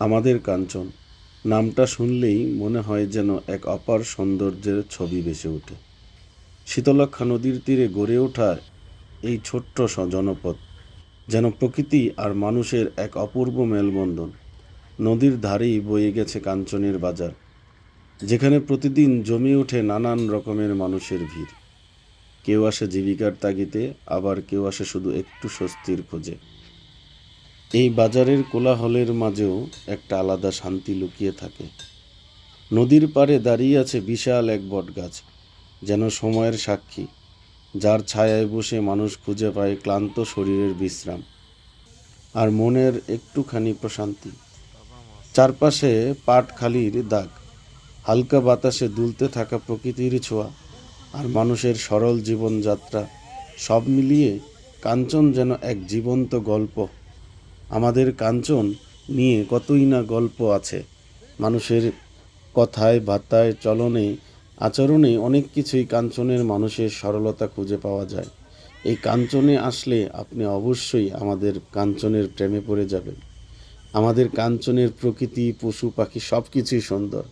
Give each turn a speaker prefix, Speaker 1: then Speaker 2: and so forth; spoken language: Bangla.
Speaker 1: আমাদের কাঞ্চন নামটা শুনলেই মনে হয় যেন এক অপার সৌন্দর্যের ছবি ভেসে ওঠে। শীতলক্ষ্যা নদীর তীরে গড়ে ওঠা এই ছোট্ট জনপদ যেন প্রকৃতি আর মানুষের এক অপূর্ব মেলবন্ধন। নদীর ধারেই বয়ে গেছে কাঞ্চনের বাজার, যেখানে প্রতিদিন জমে ওঠে নানান রকমের মানুষের ভিড়। কেউ আসে জীবিকার তাগিদে, আবার কেউ আসে শুধু একটু স্বস্তির খোঁজে। এই বাজারের কোলাহলের মাঝেও একটা আলাদা শান্তি লুকিয়ে থাকে। নদীর পাড়ে দাঁড়িয়ে আছে বিশাল এক বটগাছ, যেন সময়ের সাক্ষী, যার ছায়ায় বসে মানুষ খুঁজে পায় ক্লান্ত শরীরের বিশ্রাম আর মনের একটুখানি প্রশান্তি। চারপাশে পাটখালির দাগ, হালকা বাতাসে দুলতে থাকা প্রকৃতির ছোঁয়া আর মানুষের সরল জীবনযাত্রা, সব মিলিয়ে কাঞ্চন যেন এক জীবন্ত গল্প। আমাদের কাঞ্চন নিয়ে কতই না গল্প আছে। মানুষের কথায়, বার্তায়, চলনে, আচরণে অনেক কিছুই কাঞ্চনের মানুষের সরলতা খুঁজে পাওয়া যায়। এই কাঞ্চনে আসলে আপনি অবশ্যই আমাদের কাঞ্চনের প্রেমে পড়ে যাবেন। আমাদের কাঞ্চনের প্রকৃতি, পশু পাখি সব কিছুই সুন্দর।